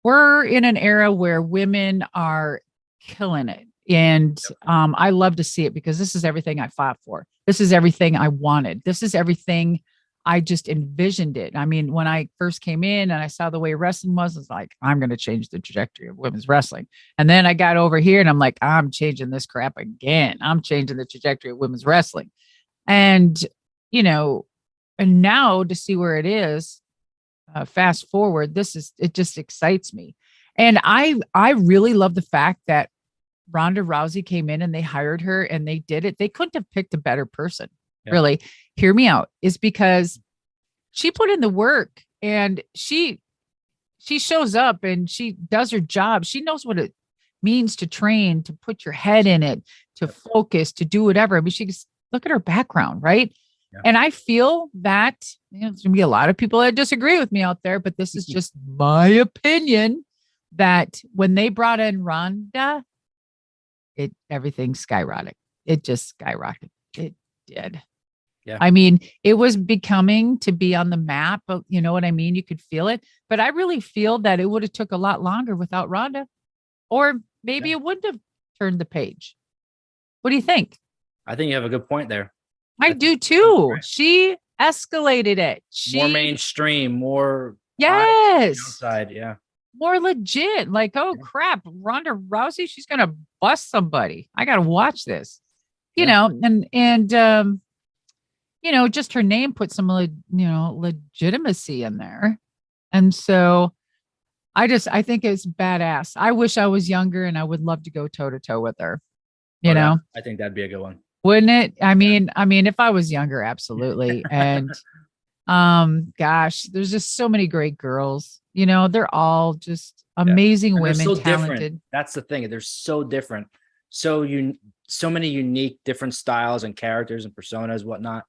[SPEAKER 7] We're in an era where women are killing it. And I love to see it because this is everything I fought for. This is everything I wanted. This is everything I just envisioned it. I mean, when I first came in and I saw the way wrestling was, it's like, I'm going to change the trajectory of women's wrestling. And then I got over here and I'm like, I'm changing this crap again. I'm changing the trajectory of women's wrestling. And, and now to see where it is, fast forward, it just excites me. And I really love the fact that Ronda Rousey came in and they hired her and they did it. They couldn't have picked a better person. Yeah. Really. Hear me out. Is because she put in the work and she shows up and she does her job. She knows what it means to train, to put your head in it, to focus, to do whatever. I mean, look at her background, right? Yeah. And I feel that there's gonna be a lot of people that disagree with me out there, but this is just my opinion that when they brought in Ronda, everything skyrocketed. It just skyrocketed. It did.
[SPEAKER 6] Yeah.
[SPEAKER 7] I mean, it was becoming to be on the map, but you know what I mean? You could feel it, but I really feel that it would have took a lot longer without Ronda, or maybe it wouldn't have turned the page. What do you think?
[SPEAKER 6] I think you have a good point there.
[SPEAKER 7] I do too. Right. She escalated it.
[SPEAKER 6] More mainstream, more
[SPEAKER 7] outside.
[SPEAKER 6] Yeah.
[SPEAKER 7] More legit. Like, oh crap, Ronda Rousey, she's going to bust somebody. I got to watch this, you know, and just her name put some, legitimacy in there. And so I think it's badass. I wish I was younger and I would love to go toe to toe with her. You know,
[SPEAKER 6] I think that'd be a good one.
[SPEAKER 7] Wouldn't it? I mean, if I was younger, absolutely. And, gosh, there's just so many great girls, they're all just amazing women,
[SPEAKER 6] so
[SPEAKER 7] talented.
[SPEAKER 6] Different. That's the thing. They're so different. So many unique, different styles and characters and personas, whatnot.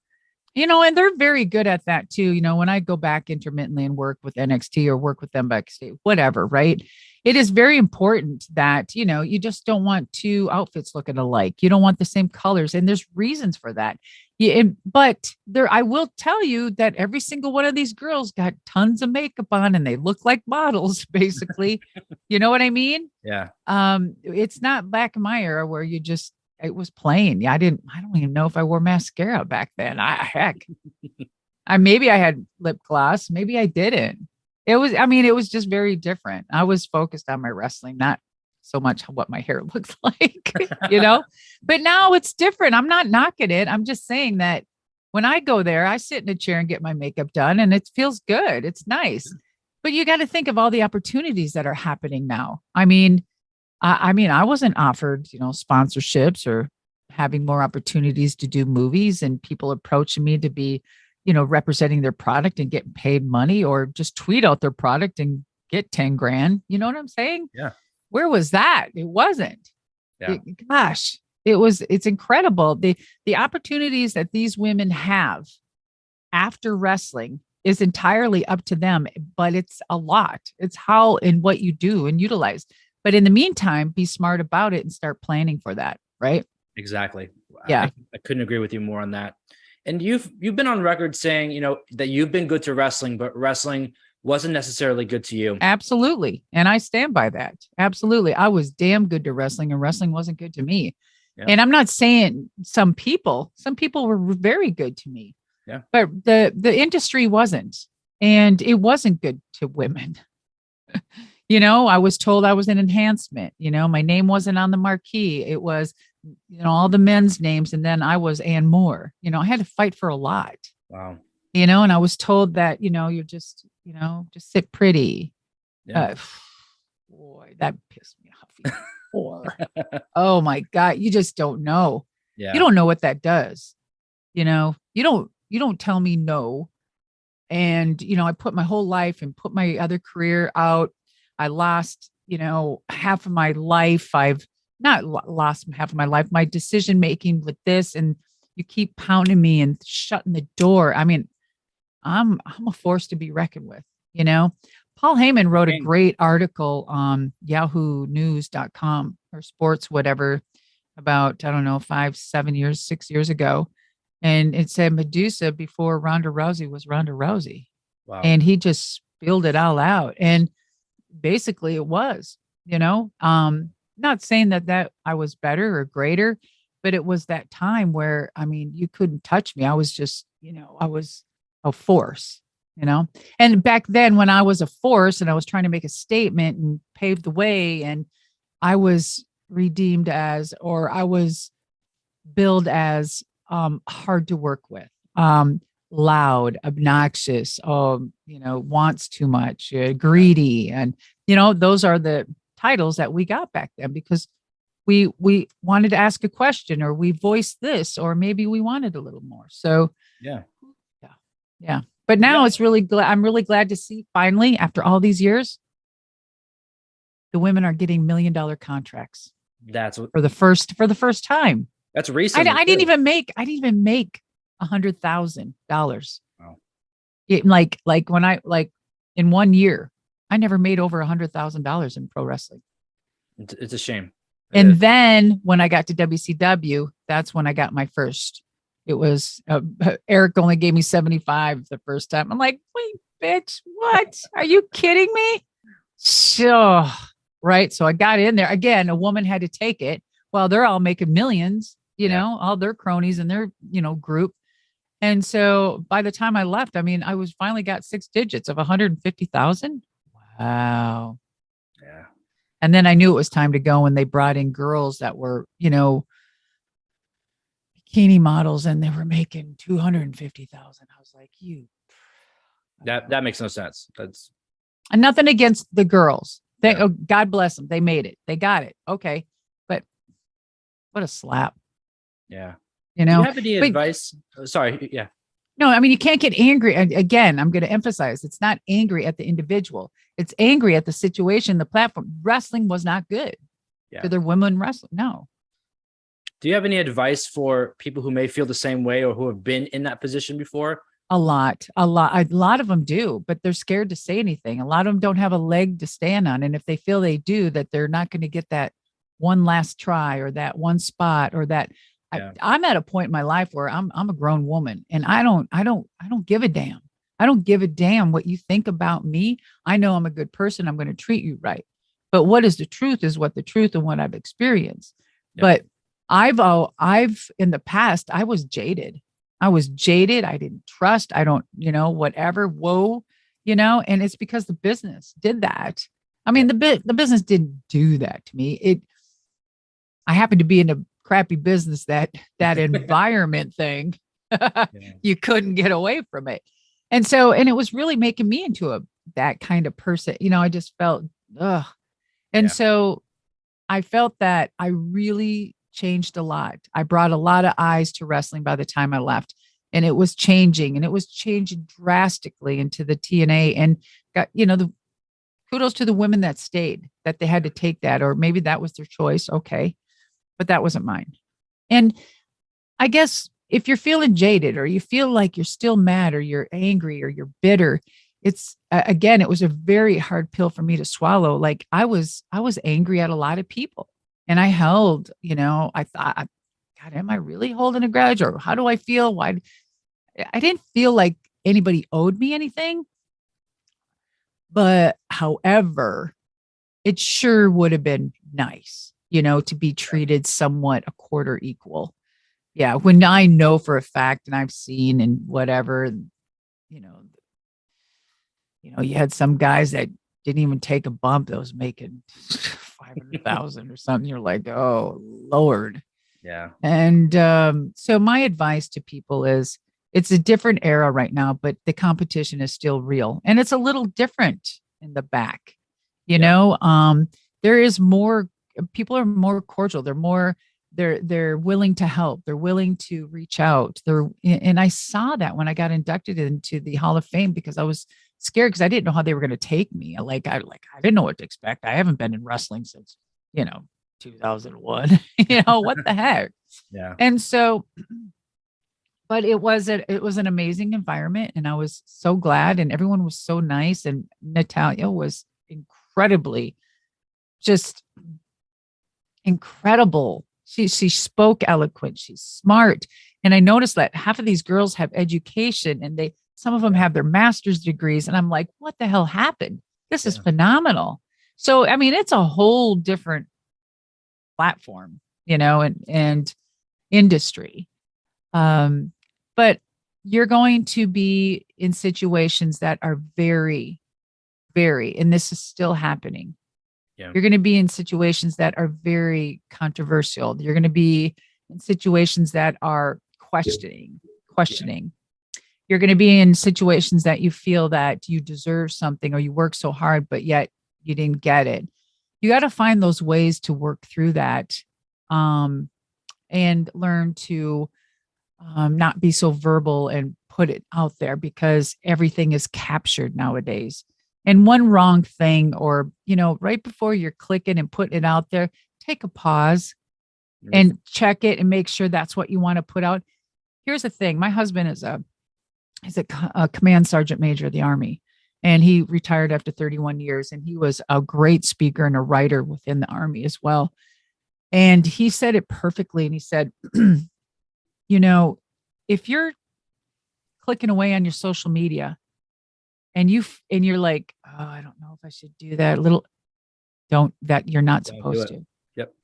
[SPEAKER 7] And they're very good at that too. When I go back intermittently and work with NXT or work with them backstage, whatever, right? It is very important that, you just don't want two outfits looking alike. You don't want the same colors. And there's reasons for that. But I will tell you that every single one of these girls got tons of makeup on and they look like models, basically. You know what I mean?
[SPEAKER 6] Yeah.
[SPEAKER 7] It's not back in my era where it was plain. Yeah, I don't even know if I wore mascara back then. Maybe I had lip gloss. Maybe I didn't. It was just very different. I was focused on my wrestling, not so much what my hair looks like, but now it's different. I'm not knocking it. I'm just saying that when I go there, I sit in a chair and get my makeup done and it feels good. It's nice, but you got to think of all the opportunities that are happening now. I wasn't offered, sponsorships or having more opportunities to do movies and people approaching me to be, representing their product and getting paid money or just tweet out their product and get 10 grand. You know what I'm saying?
[SPEAKER 6] Yeah.
[SPEAKER 7] Where was that? It wasn't.
[SPEAKER 6] Yeah.
[SPEAKER 7] It's incredible. The opportunities that these women have after wrestling is entirely up to them, but it's a lot. It's how and what you do and utilize. But in the meantime, be smart about it and start planning for that. Right.
[SPEAKER 6] Exactly.
[SPEAKER 7] Yeah.
[SPEAKER 6] I couldn't agree with you more on that. And you've been on record saying, that you've been good to wrestling, but wrestling wasn't necessarily good to you.
[SPEAKER 7] Absolutely. And I stand by that. Absolutely. I was damn good to wrestling and wrestling wasn't good to me. Yeah. And I'm not saying some people were very good to me, but the industry wasn't, and it wasn't good to women. I was told I was an enhancement. My name wasn't on the marquee. It was, all the men's names. And then I was Ann Moore. I had to fight for a lot.
[SPEAKER 6] Wow.
[SPEAKER 7] And I was told that, you're just, just sit pretty.
[SPEAKER 6] Yeah.
[SPEAKER 7] Boy, that pissed me off. Even more. Oh my God. You just don't know.
[SPEAKER 6] Yeah.
[SPEAKER 7] You don't know what that does. You don't tell me no. And, I put my whole life and put my other career out. I lost, half of my life. I've not lost half of my life, my decision making with this. And you keep pounding me and shutting the door. I mean, I'm a force to be reckoned with, Paul Heyman wrote a great article on yahoonews.com or sports, whatever, about, I don't know, 6 years ago. And it said Madusa before Ronda Rousey was Ronda Rousey.
[SPEAKER 6] Wow.
[SPEAKER 7] And he just spilled it all out. And basically it was, not saying that I was better or greater, but it was that time where, you couldn't touch me. I was just, I was a force, and back then when I was a force and I was trying to make a statement and pave the way, and I was redeemed as, or I was billed as hard to work with, loud, obnoxious, wants too much, greedy. And, those are the titles that we got back then because we wanted to ask a question, or we voiced this, or maybe we wanted a little more. So yeah. But now it's really I'm really glad to see finally, after all these years, the women are getting $1 million contracts.
[SPEAKER 6] That's
[SPEAKER 7] for the first time.
[SPEAKER 6] That's recent.
[SPEAKER 7] I didn't even make $100,000.
[SPEAKER 6] Wow.
[SPEAKER 7] Like when in 1 year, I never made over $100,000 in pro wrestling.
[SPEAKER 6] It's a shame.
[SPEAKER 7] And then when I got to WCW, that's when I got my first. It was Eric only gave me 75 the first time. I'm like, wait, bitch, what? Are you kidding me? So, right. So I got in there again. A woman had to take it. Well, they're all making millions, all their cronies and their, group. And so by the time I left, I was finally got 6 digits of 150,000. Wow.
[SPEAKER 6] Yeah.
[SPEAKER 7] And then I knew it was time to go when they brought in girls that were, bikini models, and they were making 250,000. I was like,
[SPEAKER 6] that makes no sense. That's
[SPEAKER 7] and nothing against the girls. God bless them. They made it. They got it. Okay. But what a slap.
[SPEAKER 6] Yeah.
[SPEAKER 7] Do
[SPEAKER 6] you have any advice? Sorry. Yeah.
[SPEAKER 7] No, you can't get angry. Again, I'm going to emphasize, it's not angry at the individual. It's angry at the situation, the platform. Wrestling was not good.
[SPEAKER 6] Yeah.
[SPEAKER 7] To their women wrestling. No.
[SPEAKER 6] Do you have any advice for people who may feel the same way or who have been in that position before?
[SPEAKER 7] A lot of them do, but they're scared to say anything. A lot of them don't have a leg to stand on. And if they feel they do, that they're not going to get that one last try or that one spot or that. Yeah. I'm at a point in my life where I'm a grown woman, and I don't give a damn. I don't give a damn what you think about me. I know I'm a good person. I'm going to treat you right. But what is the truth is what the truth and what I've experienced. Yeah. But I've in the past, I was jaded. I didn't trust. I don't, whatever. Whoa, and it's because the business did that. The business didn't do that to me. I happened to be in a crappy business that environment thing. You couldn't get away from it. And it was really making me into that kind of person. I just felt, ugh. And so I felt that I really changed a lot. I brought a lot of eyes to wrestling by the time I left, and it was changing drastically into the TNA, and got, the kudos to the women that stayed, that they had to take that, or maybe that was their choice. Okay. But that wasn't mine. And I guess if you're feeling jaded, or you feel like you're still mad, or you're angry, or you're bitter, it's again, it was a very hard pill for me to swallow. Like I was angry at a lot of people, and I held, I thought, God, am I really holding a grudge, or how do I feel? Why? I didn't feel like anybody owed me anything. But however, it sure would have been nice, to be treated somewhat a quarter equal. Yeah. When I know for a fact, and I've seen and whatever, you had some guys that didn't even take a bump that was making 500,000 or something. You're like, oh Lord.
[SPEAKER 6] Yeah.
[SPEAKER 7] And so my advice to people is it's a different era right now, but the competition is still real. And it's a little different in the back. You know, there is more, people are more cordial. They're willing to help. They're willing to reach out. And I saw that when I got inducted into the Hall of Fame, because I was scared because I didn't know how they were going to take me. I didn't know what to expect. I haven't been in wrestling since, 2001. What the heck?
[SPEAKER 6] Yeah.
[SPEAKER 7] And so, but it was an amazing environment, and I was so glad, and everyone was so nice, and Natalia was just incredible. She spoke eloquent. She's smart. And I noticed that half of these girls have education, and some of them have their master's degrees. And I'm like, what the hell happened? This is phenomenal. So, I mean, it's a whole different platform, and industry. But you're going to be in situations that are very, very, and this is still happening.
[SPEAKER 6] Yeah.
[SPEAKER 7] You're going to be in situations that are very controversial. You're going to be in situations that are questioning. You're going to be in situations that you feel that you deserve something, or you work so hard, but yet you didn't get it. You got to find those ways to work through that, and learn to not be so verbal and put it out there, because everything is captured nowadays. And one wrong thing, or, right before you're clicking and putting it out there, take a pause and check it and make sure that's what you want to put out. Here's the thing. My husband is a command sergeant major of the Army, and he retired after 31 years. And he was a great speaker and a writer within the Army as well. And he said it perfectly. And he said, if you're clicking away on your social media and you're like, oh, I don't know if I should do that. You're not supposed to.
[SPEAKER 6] Yep.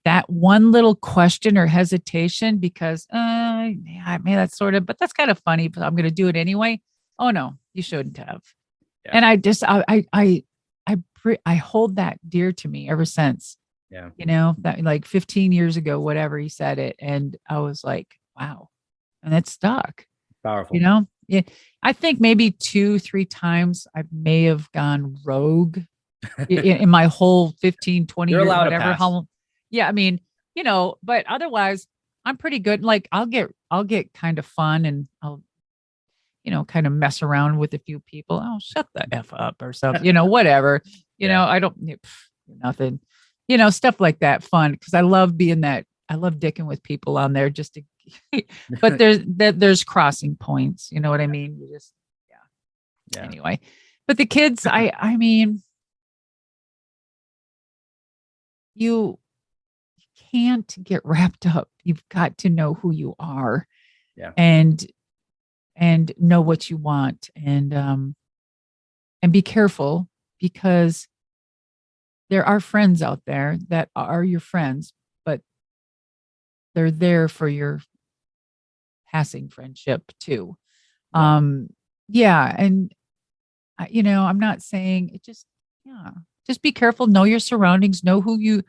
[SPEAKER 7] That one little question or hesitation, because, yeah, that's but that's kind of funny, but I'm going to do it anyway. Oh no, you shouldn't have. Yeah. And I hold that dear to me ever since.
[SPEAKER 6] Yeah.
[SPEAKER 7] That like 15 years ago, whatever, he said it. And I was like, wow. And it stuck.
[SPEAKER 6] Powerful.
[SPEAKER 7] Yeah, I think maybe 2-3 times I may have gone rogue in my whole 15, 20
[SPEAKER 6] You're
[SPEAKER 7] years,
[SPEAKER 6] allowed
[SPEAKER 7] whatever.
[SPEAKER 6] to pass.
[SPEAKER 7] Yeah, I mean, but otherwise I'm pretty good. Like I'll get kind of fun, and I'll, kind of mess around with a few people. Oh, shut the F up or something, whatever, I don't, nothing, stuff like that, fun. Because I love dicking with people on there just to, but there's crossing points. You know what I mean? You just, yeah. Anyway, but the kids, I mean, you can't get wrapped up. You've got to know who you are, and know what you want, and be careful, because there are friends out there that are your friends, but they're there for your passing friendship too. Yeah. And I'm not saying it, just be careful, know your surroundings, know who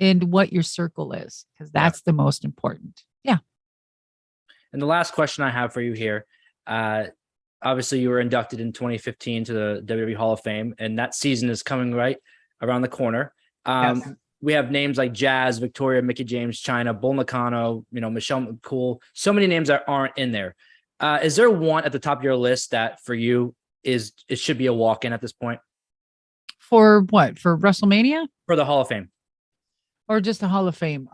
[SPEAKER 7] and what your circle is, because that's the most important. Yeah.
[SPEAKER 6] And the last question I have for you here, obviously you were inducted in 2015 to the WWE Hall of Fame, and that season is coming right around the corner. Yes. We have names like Jazz, Victoria, Mickey James, China, Bull Nakano, Michelle McCool, so many names that aren't in there. Is there one at the top of your list that for you it should be a walk-in at this point?
[SPEAKER 7] For what? For WrestleMania?
[SPEAKER 6] For the Hall of Fame.
[SPEAKER 7] Or just the Hall of Fame?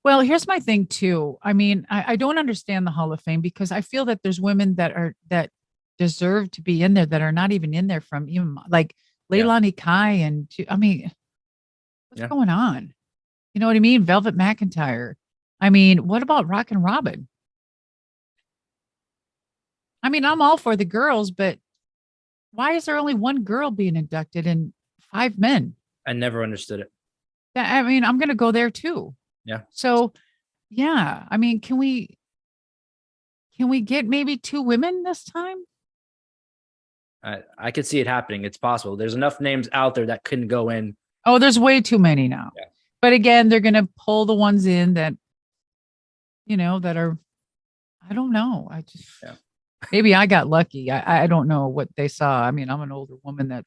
[SPEAKER 7] Well, here's my thing too. I mean, I don't understand the Hall of Fame, because I feel that there's women that deserve to be in there that are not even in there, from even like Leilani Kai, and I mean, what's going on? You know what I mean? Velvet McIntyre. I mean, what about Rockin' Robin? I mean, I'm all for the girls, but why is there only one girl being inducted and 5 men?
[SPEAKER 6] I never understood it.
[SPEAKER 7] I mean, I'm going to go there too.
[SPEAKER 6] Yeah.
[SPEAKER 7] So, yeah, I mean, can can we get maybe 2 women this time?
[SPEAKER 6] I could see it happening. It's possible. There's enough names out there that couldn't go in.
[SPEAKER 7] Oh, there's way too many now.
[SPEAKER 6] Yeah.
[SPEAKER 7] But again, they're going to pull the ones in that, that are, I don't know. Maybe I got lucky. I don't know what they saw. I mean, I'm an older woman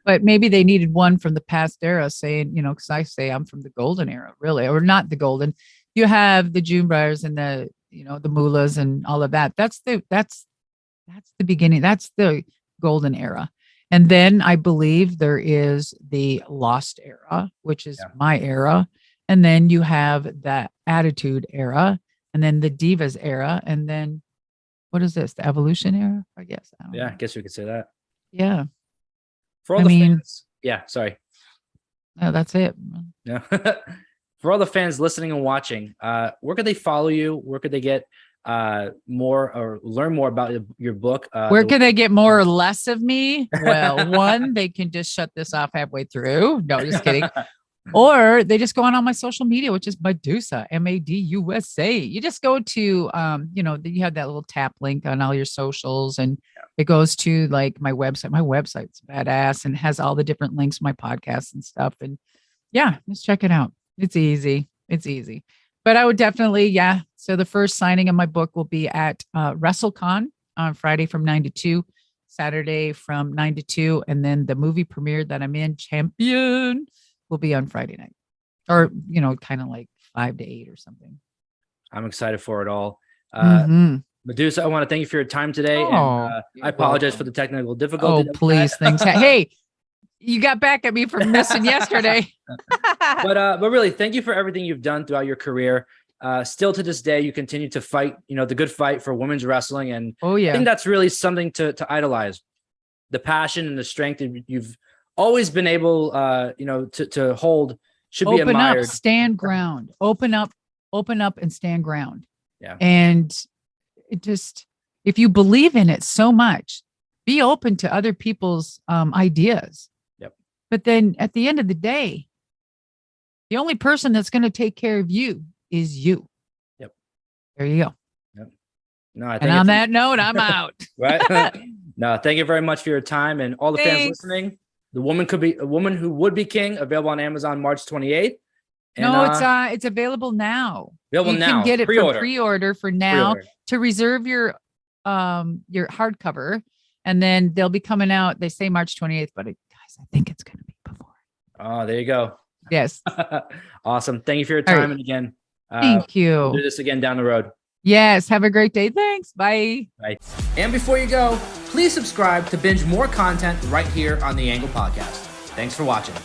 [SPEAKER 7] but maybe they needed one from the past era saying, because I say I'm from the golden era, really, or not the golden. You have the June Briars and the Mullahs and all of that. That's the beginning. That's the golden era. And then I believe there is the lost era, which is my era. And then you have the attitude era, and then the divas era. And then what is this? The evolution era? I guess.
[SPEAKER 6] I guess we could say that.
[SPEAKER 7] Yeah.
[SPEAKER 6] For all the fans. Yeah. Sorry.
[SPEAKER 7] No, that's it.
[SPEAKER 6] Yeah. For all the fans listening and watching, where could they follow you? Where could they get more or learn more about your book?
[SPEAKER 7] Where can they get more or less of me? Well, one, they can just shut this off halfway through. No, just kidding. Or they just go on all my social media, which is Madusa, Madusa. You just go to, you have that little tap link on all your socials, and it goes to like my website. My website's badass and has all the different links to my podcasts and stuff. And just check it out. It's easy. But I would definitely, So the first signing of my book will be at WrestleCon on Friday from 9 to 2, Saturday from 9 to 2. And then the movie premiere that I'm in, Champion, will be on Friday night, or, kind of like 5 to 8 or something. I'm
[SPEAKER 6] excited for it all. Madusa, I want to thank you for your time today. And I apologize for the technical difficulty.
[SPEAKER 7] Oh, please. Thanks. Hey, you got back at me for missing yesterday.
[SPEAKER 6] But really, thank you for everything you've done throughout your career. Still to this day, you continue to fight, the good fight for women's wrestling. And I think that's really something to idolize. The passion and the strength that you've always been able, to hold should be admired.
[SPEAKER 7] Open up, stand ground. Open up and stand ground.
[SPEAKER 6] Yeah.
[SPEAKER 7] And it just, if you believe in it so much, be open to other people's ideas.
[SPEAKER 6] Yep.
[SPEAKER 7] But then at the end of the day, the only person that's going to take care of you is you.
[SPEAKER 6] Yep.
[SPEAKER 7] There you go.
[SPEAKER 6] Yep. No, I think
[SPEAKER 7] and on that note, I'm out.
[SPEAKER 6] Right. No, thank you very much for your time, and all the fans listening. The Woman Who Would Be King, available on Amazon March 28th. And,
[SPEAKER 7] no, it's available now.
[SPEAKER 6] Available now.
[SPEAKER 7] You can get it
[SPEAKER 6] Pre-order.
[SPEAKER 7] for pre-order for now to reserve your hardcover, and then they'll be coming out. They say March 28th, but guys, I think it's going to be before.
[SPEAKER 6] Oh, there you go.
[SPEAKER 7] Yes.
[SPEAKER 6] Awesome. Thank you for your time,
[SPEAKER 7] right.
[SPEAKER 6] And again,
[SPEAKER 7] thank you.
[SPEAKER 6] We'll do this again down the road.
[SPEAKER 7] Yes. Have a great day. Thanks. Bye.
[SPEAKER 6] Bye. And before you go, please subscribe to binge more content right here on the Angle Podcast. Thanks for watching.